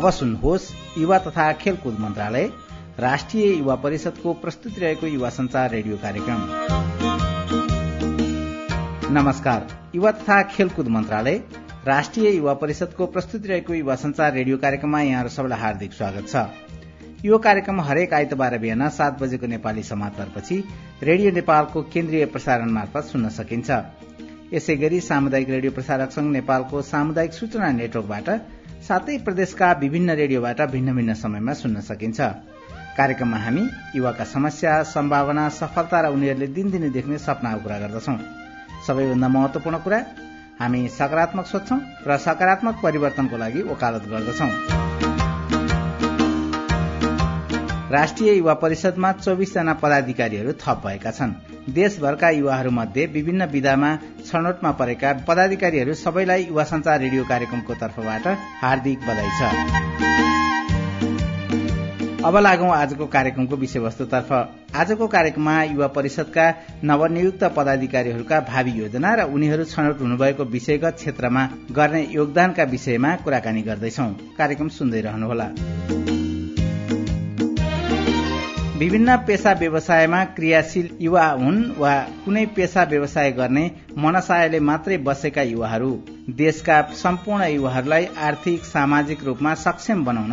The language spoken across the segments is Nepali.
अब सुन्नुहोस् युवा तथा खेलकुद मन्त्रालय राष्ट्रिय युवा परिषदको प्रस्तुति रहेको युवा संचार रेडियो कार्यक्रम। नमस्कार, युवा तथा खेलकुद मन्त्रालय राष्ट्रिय युवा परिषदको प्रस्तुति रहेको युवा संचार रेडियो कार्यक्रममा यहाँहरू सबैलाई हार्दिक स्वागत छ। यो कार्यक्रम हरेक आइतबार बिहान 7 बजेको नेपाली समाचारपछि रेडियो नेपालको केन्द्रीय प्रसारण मार्फत सुन्न सकिन्छ। यसै गरी सामुदायिक रेडियो प्रसारक संघ नेपालको सामुदायिक सूचना नेटवर्कबाट साथै प्रदेशका विभिन्न रेडियोबाट भिन्न भिन्न समयमा सुन्न सकिन्छ। कार्यक्रममा हामी युवाका समस्या, सम्भावना, सफलता र उनीहरूले दिनदिनै देख्ने सपनाको कुरा गर्दछौं। सबैभन्दा महत्वपूर्ण कुरा, हामी सकारात्मक सोच्छौं र सकारात्मक परिवर्तनको लागि वकालत गर्दछौं। राष्ट्रिय युवा परिषदमा 24 जना पदाधिकारीहरू थप भएका छन्। देशभरका युवाहरूमध्ये विभिन्न विधामा छनौटमा परेका पदाधिकारीहरू सबैलाई युवा संचार रेडियो कार्यक्रमको तर्फबाट हार्दिक बधाई छ। अब लागौं आजको कार्यक्रमको विषयवस्तुतर्फ। आजको कार्यक्रममा युवा परिषदका नवनियुक्त पदाधिकारीहरूका भावी योजना र उनीहरू छनौट हुनुभएको विषयगत क्षेत्रमा गर्ने योगदानका विषयमा कुराकानी गर्दैछौं। कार्यक्रम सुन्दै रहनुहोला। विभिन्न पेशा व्यवसायमा क्रियाशील युवा हुन् वा कुनै पेशा व्यवसाय गर्ने मनसायले मात्रै बसेका युवाहरू, देशका सम्पूर्ण युवाहरूलाई आर्थिक सामाजिक रूपमा सक्षम बनाउन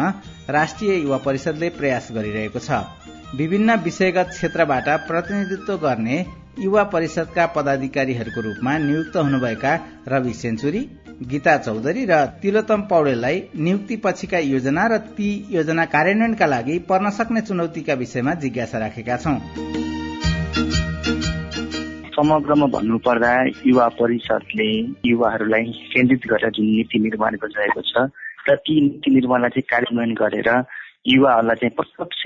राष्ट्रिय युवा परिषदले प्रयास गरिरहेको छ। विभिन्न विषयगत क्षेत्रबाट प्रतिनिधित्व गर्ने युवा परिषदका पदाधिकारीहरूको रूपमा नियुक्त हुनुभएका रवि सेन्चुरी, गीता चौधरी र तिलोत्तम पौडेललाई नियुक्ति पछिका योजना र ती योजना कार्यान्वयनका लागि पर्न सक्ने चुनौतीका विषयमा जिज्ञासा राखेका छौं। समग्रमा भन्नुपर्दा युवा परिषदले युवाहरूलाई केन्द्रित गरेर जुन नीति निर्माण गरिरहेको छ र ती नीति निर्माणलाई चाहिँ कार्यान्वयन गरेर युवाहरूलाई चाहिँ प्रत्यक्ष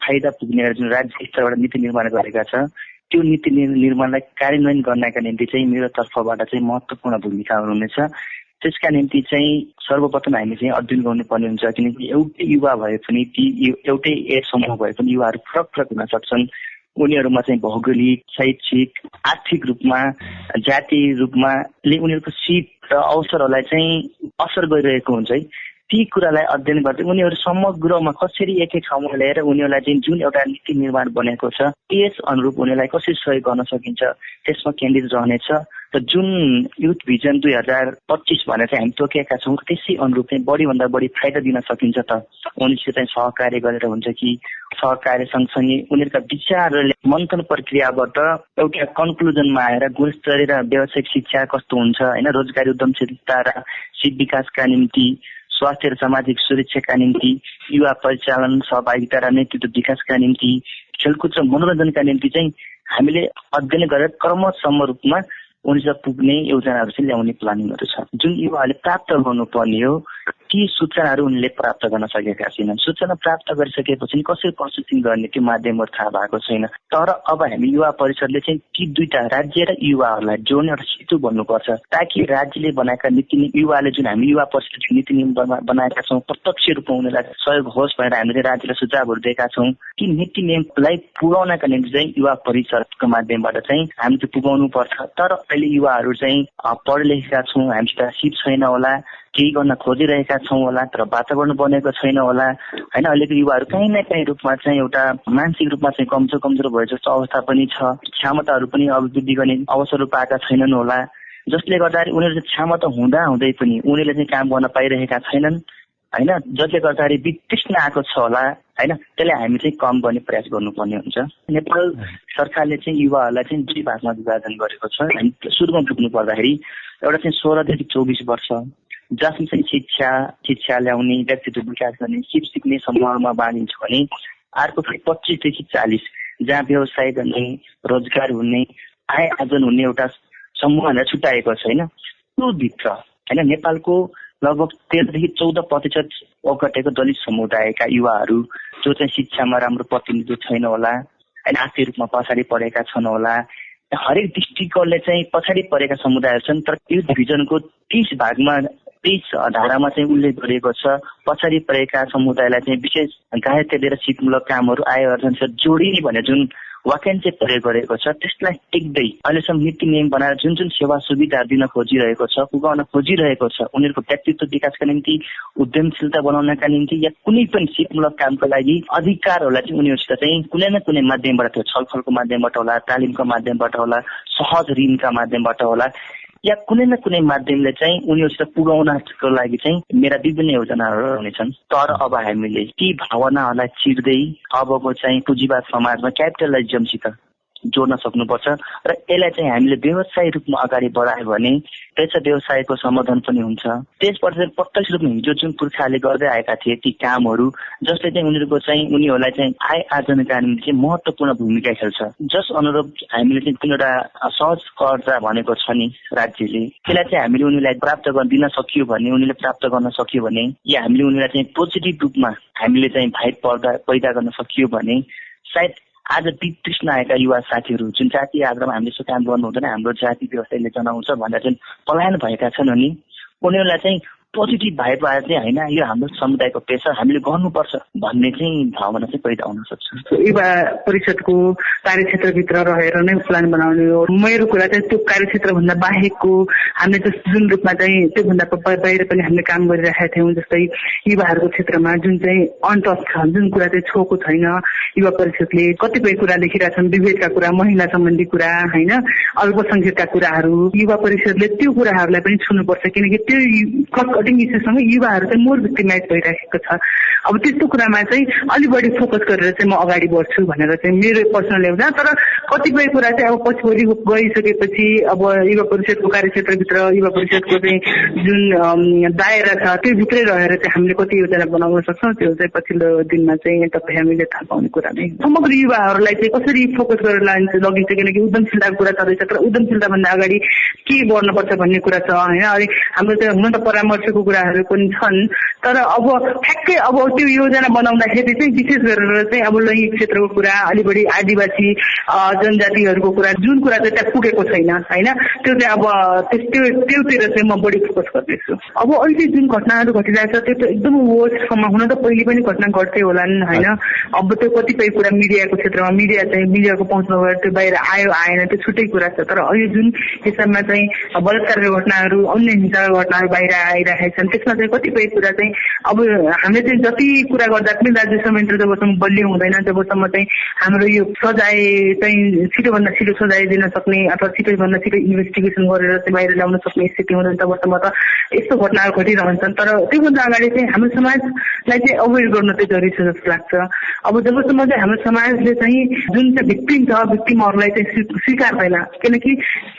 फाइदा पुग्ने जुन राज्य स्तरबाट नीति निर्माण गरेका छ, त्यो नीति निर्माणलाई कार्यान्वयन गर्नका निम्ति चाहिँ मेरो तर्फबाट चाहिँ महत्त्वपूर्ण भूमिका हुनेछ। त्यसका निम्ति चाहिँ सर्वप्रथम हामी चाहिँ अध्ययन गर्नुपर्ने हुन्छ, किनकि एउटै युवा भए पनि ती एउटै एज समूह भए पनि युवाहरू फरक फरक हुन सक्छन्। उनीहरूमा चाहिँ भौगोलिक, शैक्षिक, आर्थिक रूपमा, जातीय रूपमा उनीहरूको सिप र अवसरहरूलाई चाहिँ असर गरिरहेको हुन्छ है। ती कुरालाई अध्ययन गर्दै उनीहरू समग्रमा कसरी एकै ठाउँमा ल्याएर उनीहरूलाई चाहिँ जुन एउटा नीति निर्माण बनेको छ त्यस अनुरूप उनीहरूलाई कसरी सहयोग गर्न सकिन्छ त्यसमा केन्द्रित रहनेछ। र जुन युथ भिजन 2025 भनेर चाहिँ हामी तोकेका छौँ त्यसै अनुरूप चाहिँ बढीभन्दा बढी फाइदा दिन सकिन्छ त उनीसित चाहिँ सहकार्य गरेर हुन्छ कि सहकार्य सँगसँगै उनीहरूका विचारहरूले मन्थन प्रक्रियाबाट एउटा कन्क्लुजनमा आएर गुणस्तरीय र व्यावसायिक शिक्षा कस्तो हुन्छ हैन, रोजगारी उद्यमशीलता र सिप विकासका निम्ति, स्वास्थ्य र सामाजिक सुरक्षाका निम्ति, युवा परिचालन सहभागिता र नेतृत्व विकासका निम्ति, खेलकुद र मनोरञ्जनका निम्ति चाहिँ हामीले अध्ययन गरेर क्रमसम्म रूपमा उनीसँग पुग्ने योजनाहरू चाहिँ ल्याउने प्लानिङहरू छ। जुन युवाहरूले प्राप्त गर्नुपर्ने हो ती सूचनाहरू उनीहरूले प्राप्त गर्न सकेका छैनन्। सूचना प्राप्त गरिसकेपछि कसरी प्रोसेसिङ गर्ने त्यो माध्यमहरू थाहा भएको छैन। तर अब हामी युवा परिषदले चाहिँ ती दुईटा राज्य र युवाहरूलाई जोड्ने एउटा सेतु बन्नुपर्छ, ताकि राज्यले बनाएका नीति युवाले जुन हामी युवा परिषदले नीति नियम बनाएका छौँ प्रत्यक्ष रूपमा उनीहरूलाई सहयोग होस् भनेर हामीले राज्यलाई सुझावहरू दिएका छौँ। ती नीति नियमलाई पुर्याउनका निम्ति चाहिँ युवा परिषदको माध्यमबाट चाहिँ हामी त्यो पुगाउनु पर्छ। तर अहिले युवाहरू चाहिँ पढे लेखेका छौँ, हामीसित सिप छैन होला, केही गर्न खोजिरहेका छौँ होला, तर वातावरण बनेको छैन होला हैन। अहिलेको युवाहरू कहीँ न कहीँ रूपमा चाहिँ एउटा मानसिक रूपमा चाहिँ कमजोर भए जस्तो अवस्था पनि छ। क्षमताहरू पनि अभिवृद्धि गर्ने अवसरहरू पाएका छैनन् होला, जसले गर्दाखेरि उनीहरू चाहिँ क्षमता हुँदै पनि उनीहरूले चाहिँ काम गर्न पाइरहेका छैनन् हैन, जसले गर्दाखेरि वितृष्ण आएको छ होला हैन। त्यसलाई हामी चाहिँ कम गर्ने प्रयास गर्नुपर्ने हुन्छ। नेपाल सरकारले चाहिँ युवाहरूलाई चाहिँ दुई भागमा विभाजन गरेको छ। हामी सुरुमा बुझ्नु पर्दाखेरि एउटा चाहिँ 16 देखि 24 वर्ष जसमा चाहिँ शिक्षा ल्याउने, व्यक्तित्व विकास गर्ने, सिप सिक्ने समूहमा बाँडिन्छ भने अर्को चाहिँ 25 देखि 40 जहाँ व्यवसाय गर्ने, रोजगार हुने, आय आर्जन हुने एउटा समूहलाई छुट्याएको छ हैन। त्यो भित्र हैन नेपालको लगभग 13 देखि 14% ओगटेको दलित समुदायका युवाहरू जो चाहिँ शिक्षामा राम्रो प्रतिनिधित्व छैन होला हैन, आर्थिक रूपमा पछाडि परेका छन् होला। हरेक दृष्टिकोणले चाहिँ पछाडि परेका समुदायहरू छन्, तर युथ भिजनको 30 भागमा 23 धारामा चाहिँ उल्लेख गरिएको छ पछाडि परेका समुदायलाई चाहिँ विशेष सहायता दिएर सिपमूलक कामहरू, आय आर्जनसित जोडिने भने जुन वाक्यांश प्रयोग गरेको छ त्यसलाई टेक्दै अहिलेसम्म नीति नियम बनाएर जुन जुन सेवा सुविधा दिन खोजिरहेको छ पुगाउन खोजिरहेको छ उनीहरूको व्यक्तित्व विकासका निम्ति उद्यमशीलता बनाउनका निम्ति या कुनै पनि सिपमूलक कामको लागि अधिकारहरूलाई चाहिँ उनीहरूसित चाहिँ कुनै न कुनै माध्यमबाट त्यो छलफलको माध्यमबाट होला तालिमको माध्यमबाट होला सहज ऋणका माध्यमबाट होला या कुनै न कुनै माध्यमले चाहिँ उनीहरूसित पुगाउनको लागि चाहिँ मेरा विभिन्न योजनाहरू हुनेछन्। तर अब हामीले ती भावनाहरूलाई चिर्दै अबको चाहिँ पुँजीवाद समाजमा क्यापिटलिजमसित जोड्न सक्नुपर्छ र यसलाई चाहिँ हामीले व्यवसायी रूपमा अगाडि बढायो भने पेसा व्यवसायको समाधान पनि हुन्छ। त्यसबाट चाहिँ प्रत्यक्ष रूपमा हिजो जुन पुर्खाले गर्दै आएका थिए ती कामहरू जसले चाहिँ उनीहरूको चाहिँ उनीहरूलाई चाहिँ आय आर्जनका निम्ति चाहिँ महत्त्वपूर्ण भूमिका खेल्छ। जस अनुरूप हामीले चाहिँ कुनै एउटा सहज कर्जा भनेको छ नि राज्यले त्यसलाई चाहिँ हामीले उनीहरूलाई प्राप्त दिन सकियो भने उनीहरूले प्राप्त गर्न सक्यो भने या हामीले उनीहरूलाई चाहिँ पोजिटिभ रूपमा हामीले चाहिँ भाइ पैदा गर्न सकियो भने सायद आज वितृष्ण आएका युवा साथीहरू जुन जातीय आग्रहमा हामीले यसो काम गर्नु हुँदैन हाम्रो जाति व्यवस्थाले जनाउँछ भनेर चाहिँ पलायन भएका छन् अनि उनीहरूलाई चाहिँ पोजिटिभ भाइब आएर चाहिँ होइन यो हाम्रो समुदायको पेसा हामीले गर्नुपर्छ भन्ने चाहिँ भावना चाहिँ पैदा हुन सक्छ। युवा परिषदको कार्यक्षेत्रभित्र रहेर नै प्लान बनाउने हो। मेरो कुरा चाहिँ त्यो कार्यक्षेत्रभन्दा बाहेकको हामीले जुन रूपमा चाहिँ त्योभन्दा बाहिर पनि हामीले काम गरिरहेका थियौँ जस्तै युवाहरूको क्षेत्रमा जुन चाहिँ अनटच छ जुन कुरा चाहिँ छोएको छैन युवा परिषदले कतिपय कुरा लेखिरहेछन् विभेदका कुरा महिला सम्बन्धी कुरा होइन अल्पसंख्यकका कुराहरू युवा परिषदले त्यो कुराहरूलाई पनि छुनुपर्छ किनकि त्यो इस्युसँग युवाहरू चाहिँ मोर भिक्टिमाइज भइरहेको छ। अब त्यस्तो कुरामा चाहिँ अलि बढी फोकस गरेर चाहिँ म अगाडि बढ्छु भनेर चाहिँ मेरो पर्सनल एउटा तर कतिपय कुरा चाहिँ अब पछिपट्टि गइसकेपछि अब युवा परिषदको कार्यक्षेत्रभित्र युवा परिषदको चाहिँ जुन दायरा छ त्यो भित्रै रहेर चाहिँ हामीले कति योजना बनाउन सक्छौँ त्यो चाहिँ पछिल्लो दिनमा चाहिँ तपाईँ हामीले थाहा पाउने कुरा नै समग्र युवाहरूलाई चाहिँ कसरी फोकस गरेर लगिन्छ किनकि उद्यमशीलताको कुरा चल्दैछ तर उद्यमशीलताभन्दा अगाडि के गर्नुपर्छ भन्ने कुरा छ होइन। अनि हाम्रो चाहिँ हुन त परामर्शको कुराहरू पनि छन् तर अब ठ्याक्कै अब त्यो योजना बनाउँदाखेरि चाहिँ विशेष गरेर चाहिँ अब लैङ्गिक क्षेत्रको कुरा अलि बढी आदिवासी जनजातिहरूको कुरा जुन कुरा चाहिँ त्यहाँ पुगेको छैन होइन त्यो चाहिँ अब त्योतिर चाहिँ म बढी फोकस गर्दैछु। अब अहिले जुन घटनाहरू घटिरहेको छ त्यो त एकदम वर्स्टसम्म हुन त पहिले पनि घटना घट्दै होलान् होइन। अब त्यो कतिपय कुरा मिडियाको क्षेत्रमा मिडियाको पहुँचमा गएर त्यो बाहिर आयो आएन त्यो छुट्टै कुरा छ तर अहिले जुन हिसाबमा चाहिँ बलात्कारका घटनाहरू अन्य हिंसाका घटनाहरू बाहिर आइरहेका छन् त्यसमा चाहिँ कतिपय कुरा चाहिँ अब हामीले चाहिँ जति कुरा गर्दा पनि राज्य संयन्त्र जबसम्म बलियो हुँदैन जबसम्म चाहिँ हाम्रो यो सजाय चाहिँ छिटोभन्दा छिटो सजाय दिन सक्ने अथवा छिटोभन्दा छिटो इन्भेस्टिगेसन गरेर चाहिँ बाहिर ल्याउन सक्ने स्थिति हुँदैन तबसम्म त यस्तो घटनाहरू घटिरहन्छन्। तर त्योभन्दा अगाडि चाहिँ हाम्रो समाजलाई चाहिँ अवेर गर्नु चाहिँ जरुरी छ जस्तो लाग्छ। अब जबसम्म चाहिँ हाम्रो समाजले चाहिँ जुन चाहिँ भिक्टिम छ भिक्टिमहरूलाई चाहिँ स्वीकार्दैन किनकि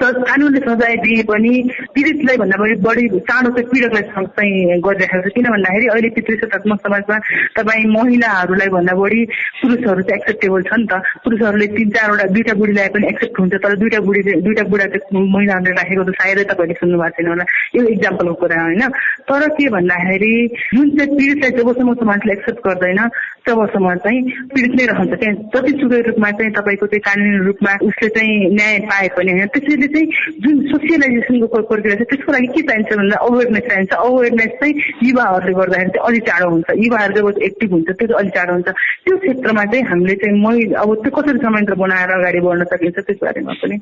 कानुनले सजाय दिए पनि पीडितलाई भन्दा बढी चाँडो चाहिँ पीडकलाई चाहिँ गरिरहेको छ किन भन्दाखेरि अहिले पितृसत्तात्मक समाजमा तपाईँ महिलाहरूलाई भन्दा बढी पुरुषहरू चाहिँ एक्सेप्टेबल छ नि त। पुरुषहरूले 3-4वटा 2टा बुढी ल्याए पनि एक्सेप्ट हुन्छ तर 2टा बुढा चाहिँ महिलाहरूले राखेको त सायदै तपाईँले सुन्नु भएको छैन होला यो इक्जाम्पलको कुरा होइन। तर के भन्दाखेरि जुन चाहिँ पीडितलाई जबसम्म समाजले एक्सेप्ट गर्दैन तबसम्म चाहिँ पीडित नै रहन्छ त्यहाँ जतिसुकै रूपमा चाहिँ तपाईँको चाहिँ कानुनी रूपमा उसले चाहिँ न्याय पाए पनि होइन। त्यसैले चाहिँ जुन सोसियलाइजेसनको प्रक्रिया छ त्यसको लागि के चाहिन्छ भन्दा अवेरनेस चाहिन्छ। अवेरनेस चाहिँ युवाहरूले गर्दाखेरि चाहिँ अलि टाढो हुन्छ युवाहरू जब एक्टिभ हुन्छ त्यो चाहिँ अलि टाढो हुन्छ त्यो क्षेत्रमा चाहिँ हामीले चाहिँ अब त्यो कसरी संयन्त्र बनाएर अगाडि बढ्न सकिन्छ त्यस बारेमा पनि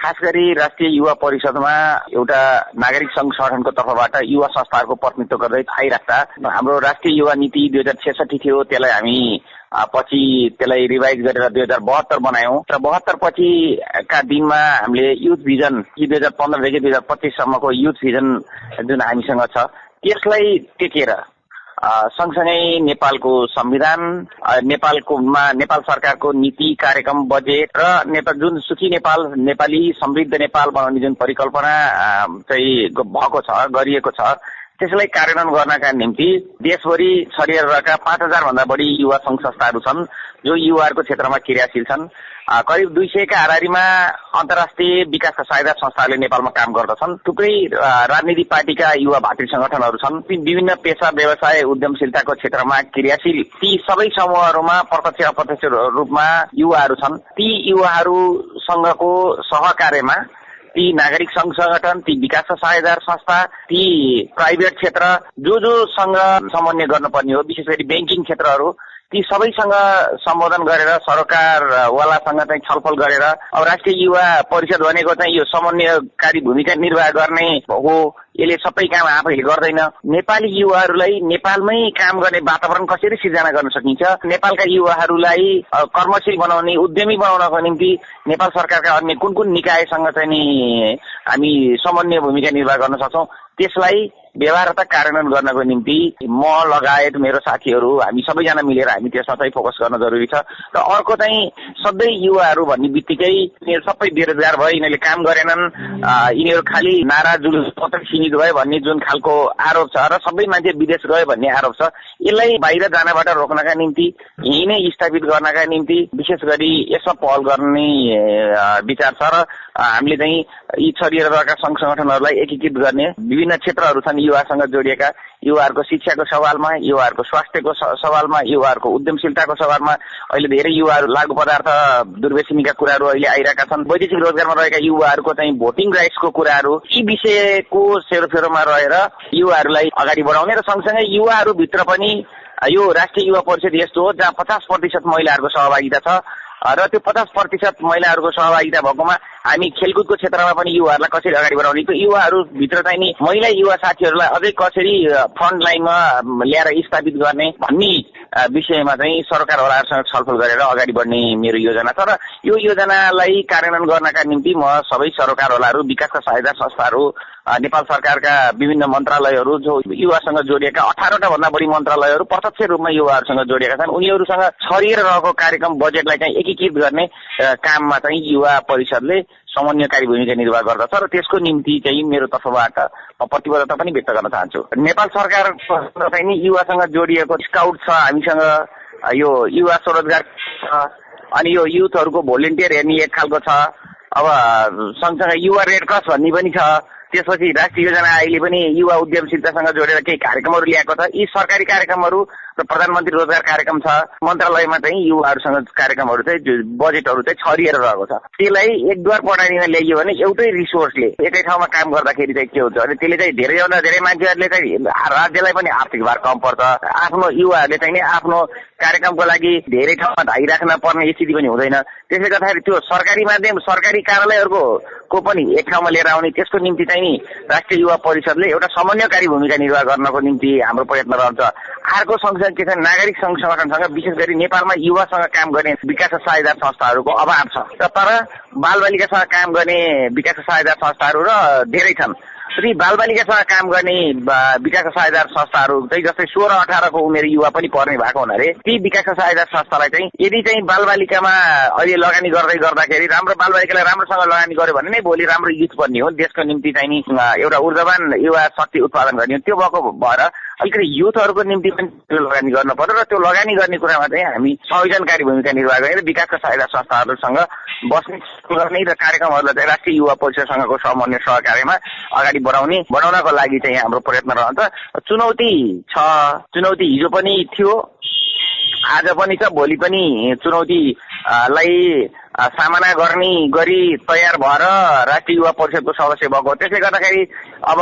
खास गरी राष्ट्रिय युवा परिषदमा एउटा नागरिक संघ संगठनको तर्फबाट युवा संस्थाहरूको प्रतिनिधित्व गर्दै आइराख्दा हाम्रो राष्ट्रिय युवा नीति 2066 थियो त्यसलाई हामी पछि त्यसलाई रिभाइज गरेर 2072 बनायौं र 72 पछिका दिनमा हामीले युथ भिजन 2015 देखि 2025 सम्मको युथ भिजन जुन हामीसँग छ त्यसलाई टेकेर सँगसँगै नेपालको संविधान नेपाल सरकारको नीति कार्यक्रम बजेट र नेपाल जुन सुखी नेपाल नेपाली समृद्ध नेपाल बनाउने जुन परिकल्पना चाहिँ भएको छ गरिएको छ त्यसलाई कार्यान्वयन गर्नका निम्ति देशभरि छरिएर रहेका 5000 भन्दा बढी युवा संघ संस्थाहरू छन् जो युवाहरूको क्षेत्रमा क्रियाशील छन्। करिब 200 का हाराहारीमा अन्तर्राष्ट्रिय विकासका सहायता संस्थाहरूले नेपालमा काम गर्दछन्। थुप्रै राजनीतिक पार्टीका युवा भातृ संगठनहरू छन्। विभिन्न पेशा व्यवसाय उद्यमशीलताको क्षेत्रमा क्रियाशील ती सबै समूहहरूमा प्रत्यक्ष अप्रत्यक्ष रूपमा युवाहरू छन्। ती युवाहरूसँगको सहकार्यमा ती नागरिक संघ संगठन ती विकास सहायता संस्था ती प्राइभेट क्षेत्र जोसँग समन्वय गर्नुपर्ने हो। विशेष गरी ब्याङ्किङ क्षेत्रहरू ती सबैसँग सम्बोधन गरेर सरकारवालासँग चाहिँ छलफल गरेर अब राष्ट्रिय युवा परिषद भनेको चाहिँ यो समन्वयकारी भूमिका निर्वाह गर्ने हो। यसले सबै काम आफैले गर्दैन। नेपाली युवाहरूलाई नेपालमै काम गर्ने वातावरण कसरी सिर्जना गर्न सकिन्छ, नेपालका युवाहरूलाई कर्मशील बनाउने, उद्यमी बनाउनको निम्ति नेपाल सरकारका अन्य कुन कुन निकायसँग चाहिँ नि हामी समन्वय भूमिका निर्वाह गर्न सक्छौं, त्यसलाई व्यवहार्यता कार्यान्वयन गर्नको निम्ति म लगायत मेरो साथीहरू हामी सबैजना मिलेर हामी त्यसमा चाहिँ फोकस गर्न जरुरी छ। र अर्को चाहिँ सधैँ युवाहरू भन्ने बित्तिकै यिनीहरू सबै बेरोजगार भए, यिनीहरूले काम गरेनन्, यिनीहरू खालि नारा जुलुस मात्रै सीमित भए भन्ने जुन खालको आरोप छ र सबै मान्छे विदेश गए भन्ने आरोप छ, यसलाई बाहिर जानबाट रोक्नका निम्ति, यही नै स्थापित गर्नका निम्ति विशेष गरी यसमा पहल गर्ने विचार छ। र हामीले चाहिँ यी छरिएर रहेका संघ संगठनहरूलाई एकीकृत गर्ने विभिन्न क्षेत्रहरू छन् युवासँग जोडिएका, युवाहरूको शिक्षाको सवालमा, युवाहरूको स्वास्थ्यको सवालमा, युवाहरूको उद्यमशीलताको सवालमा अहिले धेरै युवाहरू लागू पदार्थ दुर्व्यसनीका कुराहरू अहिले आइरहेका छन्। वैदेशिक रोजगारमा रहेका युवाहरूको चाहिँ भोटिङ राइट्सको कुराहरू, यी विषयको सेरोफेरोमा रहेर युवाहरूलाई अगाडि बढाउने र सँगसँगै युवाहरूभित्र पनि यो राष्ट्रिय युवा परिषद यस्तो हो जहाँ 50% महिलाहरूको सहभागिता छ र त्यो 50% महिलाहरूको सहभागिता भएकोमा हामी खेलकुदको क्षेत्रमा पनि युवाहरूलाई कसरी अगाडि बढाउने, त्यो युवाहरूभित्र चाहिँ नि महिला युवा साथीहरूलाई अझै कसरी फ्रन्ट लाइनमा ल्याएर स्थापित गर्ने भन्ने विषयमा चाहिँ सरकारवालाहरूसँग छलफल गरेर अगाडि बढ्ने मेरो योजना छ। र यो योजनालाई कार्यान्वयन गर्नका निम्ति म सबै सरकारवालाहरू, विकासका सहायता संस्थाहरू, नेपाल सरकारका विभिन्न मन्त्रालयहरू जो युवासँग जोडिएका 18वटा भन्दा बढी मन्त्रालयहरू प्रत्यक्ष रूपमा युवाहरूसँग जोडिएका छन्, उनीहरूसँग छरिएर रहेको कार्यक्रम बजेटलाई चाहिँ एकीकृत गर्ने काममा चाहिँ युवा परिषदले समन्वयकारी भूमिका निर्वाह गर्दछ र त्यसको निम्ति चाहिँ मेरो तर्फबाट म प्रतिबद्धता पनि व्यक्त गर्न चाहन्छु। नेपाल सरकार चाहिँ नि युवासँग जोडिएको स्काउट छ, हामीसँग यो युवा स्वरोजगार छ, अनि यो युथहरूको भोलिन्टियर हेर्ने एक खालको छ, अब सँगसँगै युवा रेड क्रस भन्ने पनि छ, त्यसपछि राष्ट्रिय योजना अहिले पनि युवा उद्यमशीलतासँग जोडेर केही कार्यक्रमहरू ल्याएको छ। यी सरकारी कार्यक्रमहरू र प्रधानमन्त्री रोजगार कार्यक्रम छ, मन्त्रालयमा चाहिँ युवाहरूसँग कार्यक्रमहरू चाहिँ बजेटहरू चाहिँ छरिएर रहेको छ। त्यसलाई एकद्वार प्रणालीमा ल्याइयो भने एउटै रिसोर्सले एकै ठाउँमा काम गर्दाखेरि चाहिँ के हुन्छ भने त्यसले चाहिँ धेरैभन्दा धेरै मान्छेहरूले चाहिँ राज्यलाई पनि आर्थिक भार कम पर्छ, आफ्नो युवाहरूले चाहिँ आफ्नो कार्यक्रमको लागि धेरै ठाउँमा धाइराख्न पर्ने स्थिति पनि हुँदैन। त्यसले गर्दाखेरि त्यो सरकारी माध्यम, सरकारी कार्यालयहरूको पनि एक ठाउँमा लिएर आउने, त्यसको निम्ति चाहिँ नि राष्ट्रिय युवा परिषदले एउटा समन्वयकारी भूमिका निर्वाह गर्नको निम्ति हाम्रो प्रयत्न रहन्छ। अर्को सँगसँगै के छ, नागरिक संघ संगठनसँग विशेष गरी नेपालमा युवासँग काम गर्ने विकास साझेदार संस्थाहरूको अभाव छ, तर बालबालिकासँग काम गर्ने विकास साझेदार संस्थाहरू र धेरै छन्। ती बालबालिकासँग काम गर्ने विकास साझेदार संस्थाहरू चाहिँ जस्तै 16-18 को उमेर युवा पनि पर्ने भएको हुनाले ती विकास साझेदार संस्थालाई चाहिँ यदि चाहिँ बालबालिकामा अहिले लगानी गर्दै गर्दाखेरि राम्रो बालबालिकालाई राम्रोसँग लगानी गर्यो भने नै भोलि राम्रो युथ बन्ने हो, देशको निम्ति चाहिँ नि एउटा ऊर्जावान युवा शक्ति उत्पादन गर्ने हो। त्यो भएको भएर अलिकति युथहरूको निम्ति पनि लगानी गर्नु पर्यो र त्यो लगानी गर्ने कुरामा चाहिँ हामी संयोजनकारी भूमिका निर्वाह गर्ने र विकासका साझेदार संस्थाहरूसँग बस्ने गर्ने र कार्यक्रमहरूलाई चाहिँ राष्ट्रिय युवा परिषदसँगको समन्वय सहकार्यमा अगाडि बढाउनको लागि चाहिँ हाम्रो प्रयत्न रहन्छ। चुनौती छ, चुनौती हिजो पनि थियो, आज पनि छ, भोलि पनि चुनौतीलाई सामना गर्ने गरी तयार भएर राष्ट्रिय युवा परिषदको सदस्य भएको हो। त्यसले गर्दाखेरि अब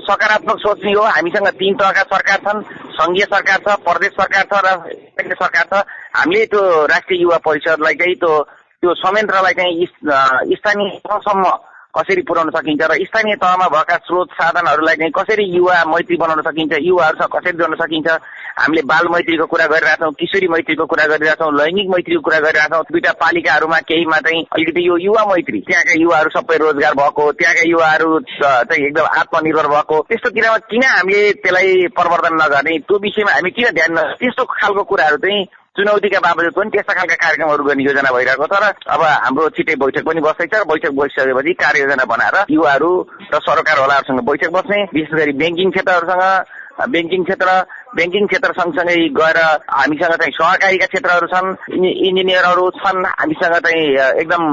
सकारात्मक सोच्ने हो। हामीसँग 3 तहका सरकार छन्, संघीय सरकार छ, प्रदेश सरकार छ र केन्द्र सरकार छ। हामीले त्यो राष्ट्रिय युवा परिषदलाई चाहिँ त्यो संयन्त्रलाई चाहिँ स्थानीय तहसम्म कसरी पुर्याउन सकिन्छ र स्थानीय तहमा भएका स्रोत साधनहरूलाई चाहिँ कसरी युवा मैत्री बनाउन सकिन्छ, युवाहरूसँग कसरी जोड्न सकिन्छ। हामीले बाल मैत्रीको कुरा गरिरहेछौँ, किशोरी मैत्रीको कुरा गरिरहेछौँ, लैङ्गिक मैत्रीको कुरा गरिरहेछौँ। दुईटा पालिकाहरूमा केहीमा चाहिँ अलिकति यो युवा मैत्री, त्यहाँका युवाहरू सबै रोजगार भएको, त्यहाँका युवाहरू चाहिँ एकदम आत्मनिर्भर भएको, त्यस्तोतिरमा किन हामीले त्यसलाई प्रवर्धन नगर्ने, त्यो विषयमा हामी किन ध्यान नदिने, त्यस्तो खालको कुराहरू चाहिँ चुनौतीका बावजुद पनि त्यस्ता खालका कार्यक्रमहरू गर्ने योजना भइरहेको छ। र अब हाम्रो छिट्टै बैठक पनि बस्दैछ र बैठक बसिसकेपछि कार्ययोजना बनाएर युवाहरू र सरकारवालाहरूसँग बैठक बस्ने, विशेष गरी ब्याङ्किङ क्षेत्र सँगसँगै गएर हामीसँग चाहिँ सहकारीका क्षेत्रहरू छन्, इन्जिनियरहरू छन्, हामीसँग चाहिँ एकदम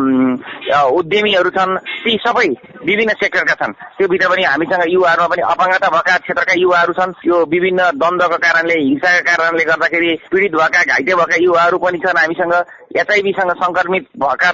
उद्यमीहरू छन्। ती सबै विभिन्न सेक्टरका छन्। त्यो भित्र पनि हामीसँग युवाहरूमा पनि अपाङ्गता भएका क्षेत्रका युवाहरू छन्। यो विभिन्न द्वन्द्वको कारणले, हिंसाका कारणले गर्दाखेरि पीडित भएका, घाइते भएका युवाहरू पनि छन् हामीसँग। एचआईभीसँग संक्रमित भएका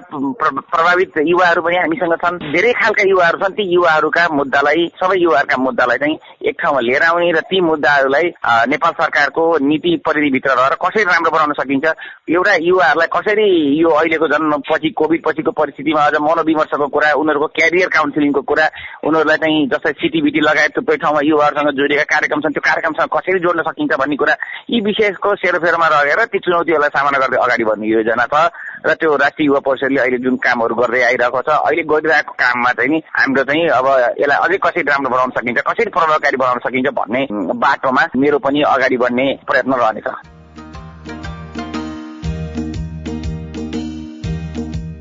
प्रभावित युवाहरू पनि हामीसँग छन्। धेरै खालका युवाहरू छन्। ती युवाहरूका मुद्दालाई, सबै युवाहरूका मुद्दालाई चाहिँ एक ठाउँमा लिएर आउने र ती मुद्दाहरूलाई नेपाल सरकारको नीति परिधिभित्र रहेर कसरी राम्रो बनाउन सकिन्छ, एउटा युवाहरूलाई कसरी यो अहिलेको पछि कोभिड पछिको परिस्थितिमा अझ मनोविमर्शको कुरा, उनीहरूको क्यारियर काउन्सिलिङको कुरा, उनीहरूलाई चाहिँ जस्तै सिटिबिटी लगायत थुप्रै ठाउँमा युवाहरूसँग जोडिएका कार्यक्रम छन्, त्यो कार्यक्रमसँग कसरी जोड्न सकिन्छ भन्ने कुरा, यी विषयको सेरोफेरोमा रहेर ती चुनौतीहरूलाई सामना गर्दै अगाडि बढ्ने योजना छ। र त्यो राष्ट्रिय युवा परिषदले अहिले जुन कामहरू गर्दै आइरहेको छ, अहिले गरिरहेको काममा चाहिँ नि हाम्रो चाहिँ अब यसलाई अझै कसरी राम्रो बनाउन सकिन्छ, कसरी प्रभावकारी बनाउन सकिन्छ भन्ने बाटोमा मेरो पनि अगाडि बढ्ने प्रयत्न रहनेछ।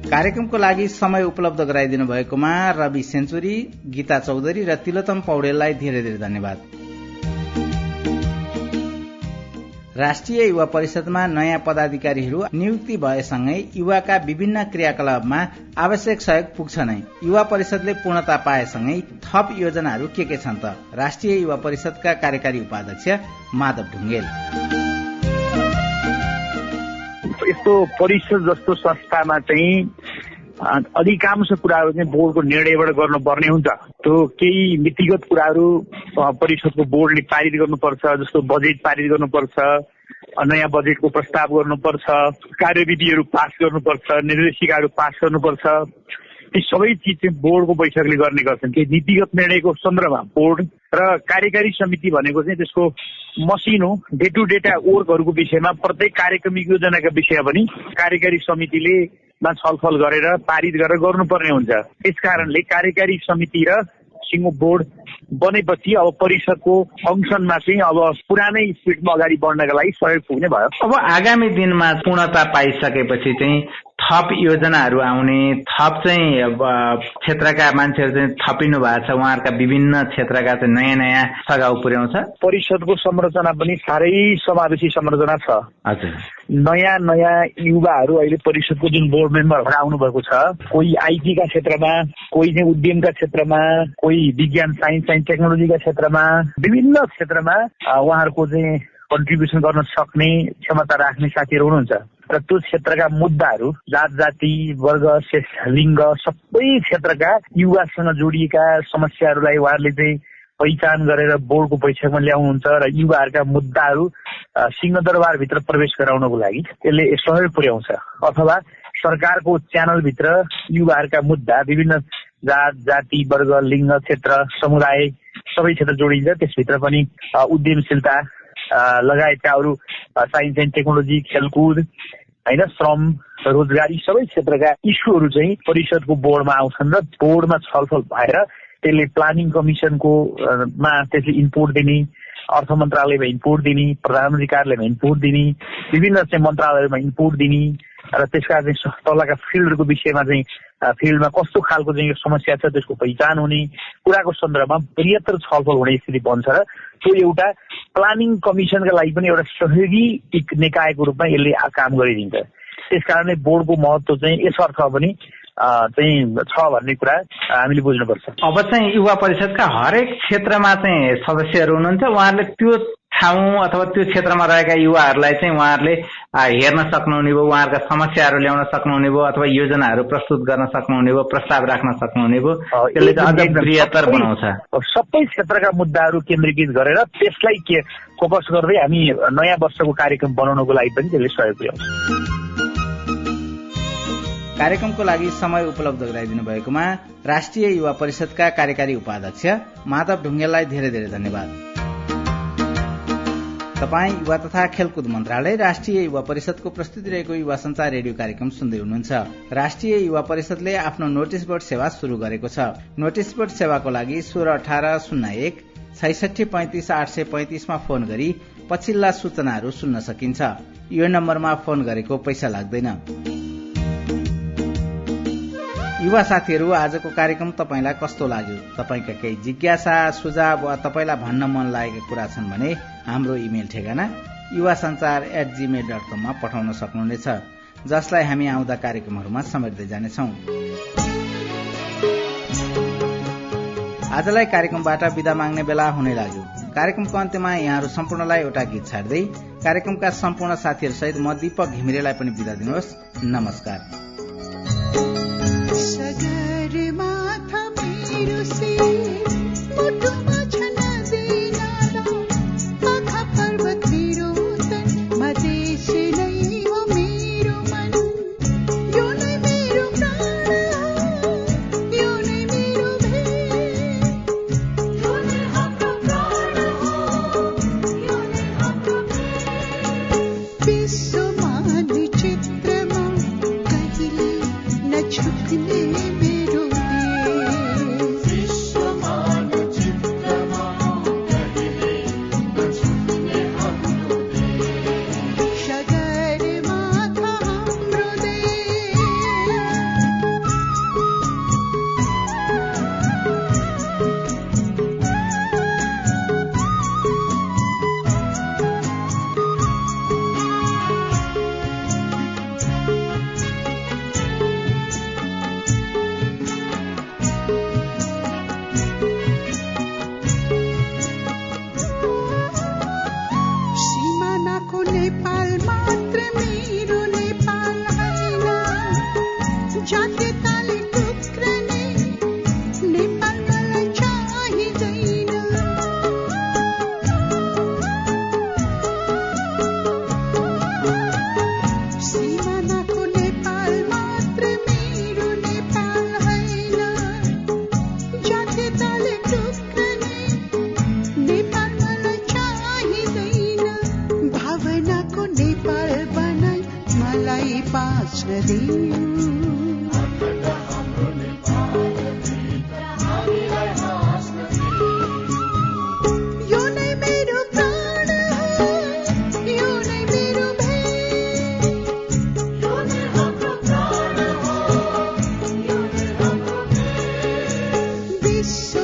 कार्यक्रमको लागि समय उपलब्ध गराइदिनु भएकोमा रवि सेन्चुरी, गीता चौधरी र तिलोत्तम पौडेललाई धेरै धेरै धन्यवाद। राष्ट्रिय युवा परिषदमा नयाँ पदाधिकारीहरू नियुक्ति भएसँगै युवाका विभिन्न क्रियाकलापमा आवश्यक सहयोग पुग्छ नै। युवा परिषदले पूर्णता पाएसँगै थप योजनाहरू के छन् त? राष्ट्रिय युवा परिषदका कार्यकारी उपाध्यक्ष माधव ढुङ्गेल। यस्तो परिषद जस्तो संस्थामा चाहिँ अधिकांश कुराहरू चाहिँ बोर्डको निर्णयबाट गर्नुपर्ने हुन्छ। त्यो केही नीतिगत कुराहरू परिषदको बोर्डले पारित गर्नुपर्छ, जस्तो बजेट पारित गर्नुपर्छ, नयाँ बजेटको प्रस्ताव गर्नुपर्छ, कार्यविधिहरू पास गर्नुपर्छ, निर्देशिकाहरू पास गर्नुपर्छ। ती सबै चिज चाहिँ बोर्डको बैठकले गर्ने गर्छन्। केही नीतिगत निर्णयको सन्दर्भमा बोर्ड र कार्यकारी समिति भनेको चाहिँ त्यसको मसिनो डे टु डेटा वर्कहरूको विषयमा, प्रत्येक कार्यक्रमिक योजनाका विषय पनि कार्यकारी समितिले छलफल गरेर पारित गरेर गर्नुपर्ने हुन्छ। त्यसकारणले कार्यकारी समिति र सिङ्गो बोर्ड बनेपछि अब परिषदको फङ्सनमा चाहिँ अब पुरानै स्पिडमा अगाडि बढ्नका लागि सहयोग पुग्ने भयो। अब आगामी दिनमा पूर्णता पाइसकेपछि चाहिँ थप योजनाहरू आउने, थप चाहिँ क्षेत्रका मान्छेहरू चाहिँ थपिनु भएको छ, उहाँहरूका विभिन्न क्षेत्रका चाहिँ नयाँ नयाँ सघाउ पुर्याउँछ। परिषदको संरचना पनि साह्रै समावेशी संरचना छ। हजुर, नयाँ नयाँ युवाहरू अहिले परिषदको जुन बोर्ड मेम्बरहरू आउनु भएको छ, कोही आइटीका क्षेत्रमा, कोही चाहिँ उद्यमका क्षेत्रमा, कोही विज्ञान साइन्स एन्ड टेक्नोलोजीका क्षेत्रमा, विभिन्न क्षेत्रमा उहाँहरूको चाहिँ कन्ट्रिब्युसन गर्न सक्ने क्षमता राख्ने साथीहरू हुनुहुन्छ। र त्यो क्षेत्रका मुद्दाहरू, जात जाति, वर्ग, लिङ्ग, सबै क्षेत्रका युवासँग जोडिएका समस्याहरूलाई उहाँहरूले चाहिँ पहिचान गरेर बोर्डको बैठकमा ल्याउनुहुन्छ र युवाहरूका मुद्दाहरू सिंहदरबारभित्र प्रवेश गराउनको लागि यसले सहयोग पुर्याउँछ। अथवा सरकारको च्यानलभित्र युवाहरूका मुद्दा, विभिन्न जात जाति, वर्ग, लिङ्ग, क्षेत्र, समुदाय सबै क्षेत्र जोडिन्छ। त्यसभित्र पनि उद्यमशीलता लगायतका अरू साइन्स एन्ड टेक्नोलोजी, खेलकुद, होइन, श्रम, रोजगारी सबै क्षेत्रका इस्युहरू चाहिँ परिषदको बोर्डमा आउँछन् र बोर्डमा छलफल भएर त्यसले प्लानिङ कमिसनको मा त्यसले इनपुट दिने, अर्थ मन्त्रालयमा इनपुट दिने, प्रधानमन्त्री कार्यालयमा इनपुट दिने, विभिन्न चाहिँ मन्त्रालयहरूमा इनपुट दिने र त्यसका चाहिँ तलका फिल्डहरूको विषयमा चाहिँ फिल्डमा कस्तो खालको चाहिँ समस्या छ त्यसको पहिचान हुने कुराको सन्दर्भमा बृहत्तर छलफल हुने स्थिति बन्छ र त्यो एउटा प्लानिङ कमिसनका लागि पनि एउटा सहयोगी निकायको रूपमा यसले काम गरिदिन्छ। त्यसकारणले बोर्डको महत्त्व चाहिँ यसर्थ पनि चाहिँ छ भन्ने कुरा हामीले बुझ्नुपर्छ। अब चाहिँ युवा परिषदका हरेक क्षेत्रमा चाहिँ सदस्यहरू हुनुहुन्छ, उहाँहरूले त्यो ठाउँ अथवा त्यो क्षेत्रमा रहेका युवाहरूलाई चाहिँ उहाँहरूले हेर्न सक्नुहुने भयो, उहाँहरूका समस्याहरू ल्याउन सक्नुहुने भयो, अथवा योजनाहरू प्रस्तुत गर्न सक्नुहुने भयो, प्रस्ताव राख्न सक्नुहुने भयो। त्यसले अझ बृहत्तर बनाउँछ। सबै क्षेत्रका मुद्दाहरू केन्द्रीकृत गरेर त्यसलाई के फोकस गर्दै हामी नयाँ वर्षको कार्यक्रम बनाउनको लागि पनि त्यसले सहयोग पुर्याउँछ। कार्यक्रमको लागि समय उपलब्ध गराइदिनु भएकोमा राष्ट्रिय युवा परिषदका कार्यकारी उपाध्यक्ष माधव ढुङ्गेललाई धेरै धेरै धन्यवाद। तपाईँ युवा तथा खेलकुद मन्त्रालय राष्ट्रिय युवा परिषदको प्रस्तुति रहेको युवा संचार रेडियो कार्यक्रम सुन्दै हुनुहुन्छ। राष्ट्रिय युवा परिषदले आफ्नो नोटिस बोर्ड सेवा शुरू गरेको छ। नोटिस बोर्ड सेवाको लागि 161801 6635 835 मा फोन गरी पछिल्ला सूचनाहरू सुन्न सकिन्छ। यो नम्बरमा फोन गरेको पैसा लाग्दैन। युवा साथीहरू, आजको कार्यक्रम तपाईलाई कस्तो लाग्यो? तपाईका केही जिज्ञासा, सुझाव वा तपाईलाई भन्न मन लागेका कुरा छन् भने हाम्रो इमेल ठेगाना yuvasanchar@gmail.com मा पठाउन सक्नुहुनेछ, जसलाई हामी आउँदा कार्यक्रमहरूमा समेट्दै जानेछौं। आजलाई कार्यक्रमबाट बिदा माग्ने बेला हुनै लाग्यो। कार्यक्रमको अन्त्यमा यहाँहरू सम्पूर्णलाई एउटा गीत छाड्दै कार्यक्रमका सम्पूर्ण साथीहरू सहित म दीपक घिमिरेलाई पनि बिदा दिनुहोस्। नमस्कार। This